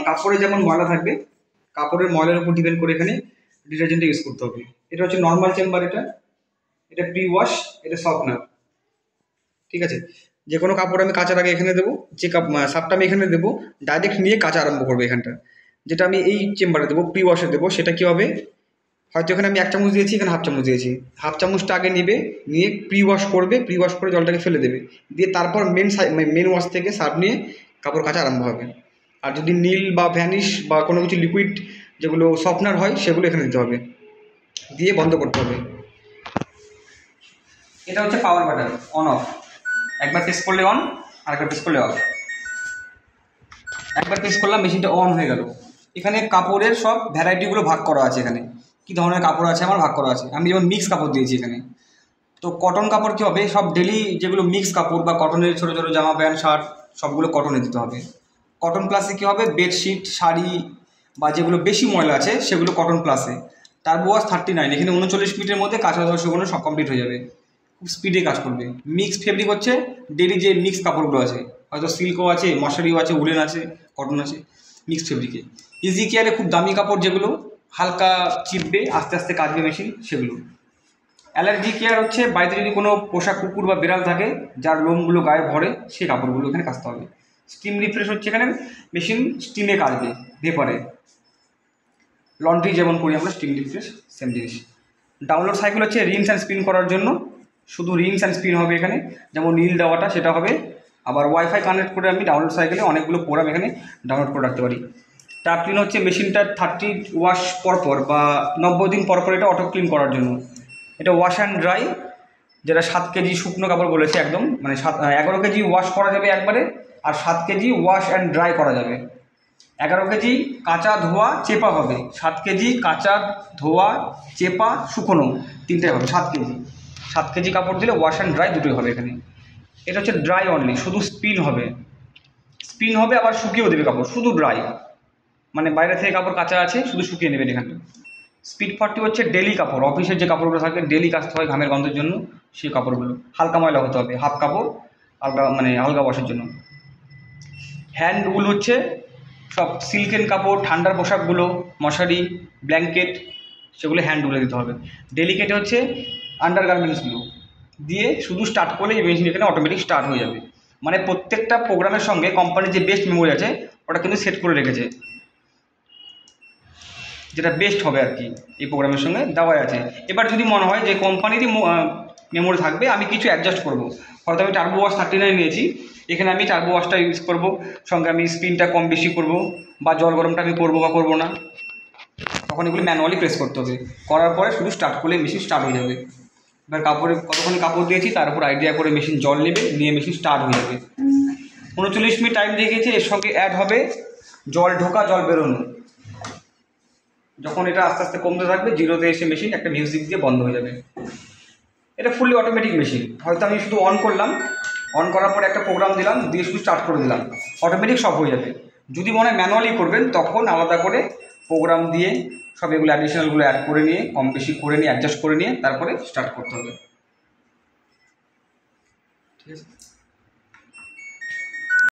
কাপড়ে যেমন ময়লা থাকবে, কাপড়ের ময়লার উপর ডিপেন্ড করে এখানে ডিটারজেন্টটা ইউজ করতে হবে। এটা হচ্ছে নর্মাল চেম্বার, এটা এটা প্রি ওয়াশ, এটা সফটনার। ঠিক আছে, যে কোনো কাপড় আমি কাচার আগে এখানে দেবো, যে সাপটা আমি এখানে দেবো, ডাইরেক্ট নিয়ে কাচা আরম্ভ করবো এখানটা। যেটা আমি এই চেম্বারে দেবো, প্রি ওয়াশে দেবো, সেটা কী হবে, হয়তো এখানে আমি 1 চামচ দিয়েছি, এখানে 1/2 চামচ দিয়েছি, 1/2 চামচটা আগে নিবে, নিয়ে প্রি ওয়াশ করবে, প্রি ওয়াশ করে জলটাকে ফেলে দেবে, দিয়ে তারপর মেন ওয়াশ থেকে সার্ফ নিয়ে কাপড় কাচা আরম্ভ হবে। আর যদি নীল বা ভ্যানিশ বা কোনো কিছু লিকুইড যেগুলো সফটনার হয় সেগুলো এখানে দিতে হবে, দিয়ে বন্ধ করতে হবে। এটা হচ্ছে পাওয়ার বাটন, অন অফ। একবার প্রেস করলে অন, আরেকবার প্রেস করলে অফ। একবার প্রেস করলাম, মেশিনটা অন হয়ে গেল। এখানে কাপড়ের সব ভ্যারাইটিগুলো ভাগ করা আছে, এখানে কী ধরনের কাপড় আছে আমার ভাগ করা আছে। আমি যেমন মিক্স কাপড় দিয়েছি এখানে। তো কটন কাপড় কী হবে, সব ডেলি যেগুলো মিক্স কাপড় বা কটনের ছোটো ছোটো জামা প্যান্ট শার্ট সবগুলো কটনে দিতে হবে। কটন প্লাসে কী হবে, বেডশিট শাড়ি বা যেগুলো বেশি ময়লা আছে সেগুলো কটন প্লাসে। টার্বো ওয়াশ 39, এখানে 39 মিনিটের মধ্যে কাঁচা ধোয়া শুকানো সব কমপ্লিট হয়ে যাবে, খুব স্পিডে কাজ করবে। মিক্স ফেব্রিক হচ্ছে ডেলি যে মিক্স কাপড়গুলো আছে, হয়তো সিল্কও আছে, মশারিও আছে, উলেন আছে, কটন আছে, মিক্স ফেব্রিকে। ইজি কেয়ারে খুব দামি কাপড় যেগুলো হালকা চিপবে, আস্তে আস্তে কাচবে মেশিন, সেগুলো। অ্যালার্জি কেয়ার হচ্ছে বাড়িতে যদি কোনো পোষা কুকুর বা বিড়াল থাকে যার লোমগুলো গায়ে ভরে, সেই কাপড়গুলো এখানে কাচতে হবে। স্টিম রিফ্রেশ হচ্ছে এখানে মেশিন স্টিমে কাচবে, ভেপারে। লন্ড্রি যেমন করি আমরা, স্টিম রিফ্রেশ সেম জিনিস। ডাউনলোড সাইকেল হচ্ছে রিন্স অ্যান্ড স্পিন করার জন্য, শুধু রিন্স অ্যান্ড স্পিন হবে এখানে, যেমন নীল দেওয়াটা সেটা হবে। আবার ওয়াইফাই কানেক্ট করে আমি ডাউনলোড সাইকেলে অনেকগুলো প্রোগ্রাম এখানে ডাউনলোড করে রাখতে পারি। ট্যাপ ক্লিন হচ্ছে মেশিনটা 30 ওয়াশ পরপর বা 90 দিন পরপর এটা অটো ক্লিন করার জন্য। এটা ওয়াশ অ্যান্ড ড্রাই, যেটা 7 কেজি শুকনো কাপড় বলেছে একদম, মানে 11 কেজি ওয়াশ করা যাবে একবারে, আর 7 কেজি ওয়াশ অ্যান্ড ড্রাই করা যাবে। 11 কেজি কাঁচা ধোয়া চেপা হবে, 7 কেজি কাঁচা ধোয়া চেপা শুকনো, তিনটাই হবে 7 কেজি। 7 কেজি কাপড় দিলে ওয়াশ অ্যান্ড ড্রাই দুটোই হবে এখানে। এটা হচ্ছে ড্রাই অনলি, শুধু স্পিন হবে। স্পিন হবে আবার শুকিয়েও দেবে কাপড়, শুধু ড্রাই, মানে বাইরে থেকে কাপড় কাঁচা আছে শুধু শুকিয়ে নেবেন এখানটা। স্পিড 40 হচ্ছে ডেলি কাপড়, অফিসের যে কাপড়গুলো থাকে ডেলি কাচতে হয় ঘামের গন্ধের জন্য, সেই কাপড়গুলো হালকা ময়লা হতে হবে, হাফ কাপড় হালকা, মানে হালকা ওয়াশের জন্য। হ্যান্ড উল হচ্ছে সব সিল্কের কাপড়, ঠান্ডার পোশাকগুলো, মশারি, ব্ল্যাঙ্কেট, সেগুলো হ্যান্ড উলে দিতে হবে। ডেলিকেটে হচ্ছে আন্ডার গার্মেন্টসগুলো দিয়ে শুধু স্টার্ট করলে এই মেশিন এখানে অটোমেটিক স্টার্ট হয়ে যাবে। মানে প্রত্যেকটা প্রোগ্রামের সঙ্গে কোম্পানির যে বেস্ট মেমোরি আছে ওটা কিন্তু সেট করে রেখেছে, যেটা বেস্ট হবে আর কি এই প্রোগ্রামের সঙ্গে দেওয়াই আছে। এবার যদি মনে হয় যে কোম্পানিরই মেমোরি থাকবে, আমি কিছু অ্যাডজাস্ট করবো, হয়তো আমি টার্বো ওয়াশ 39 নিয়েছি, এখানে আমি টার্বো ওয়াশটা ইউজ করবো, সঙ্গে আমি স্পিনটা কম বেশি করব, বা জল গরমটা আমি করবো বা করবো না, তখন এগুলো ম্যানুয়ালি প্রেস করতে হবে। করার পরে শুধু স্টার্ট করলে মেশিন স্টার্ট হয়ে যাবে। এবার কাপড়ে কতক্ষণ কাপড় দিয়েছি তার উপর আইডিয়া করে মেশিন জল নেবে, নিয়ে মেশিন স্টার্ট হয়ে যাবে। 39 মিনিট টাইম দিয়ে গেছে, এর সঙ্গে অ্যাড হবে জল ঢোকা জল বেরোনো। যখন এটা আস্তে আস্তে কমতে থাকবে, জিরোতে এসে মেশিন একটা মিউজিক দিয়ে বন্ধ হয়ে যাবে। এটা ফুললি অটোমেটিক মেশিন, হয়তো আমি শুধু অন করলাম, অন করার পরে একটা প্রোগ্রাম দিলাম, দিয়ে শুধু স্টার্ট করে দিলাম, অটোমেটিক সব হয়ে যাবে। যদি মনে হয় ম্যানুয়ালি করবেন তখন আলাদা করে প্রোগ্রাম দিয়ে সব এগুলো অ্যাডিশনালগুলো অ্যাড করে নিয়ে, কম বেশি করে নিয়ে, অ্যাডজাস্ট করে নিয়ে তারপরে স্টার্ট করতে হবে। ঠিক আছে।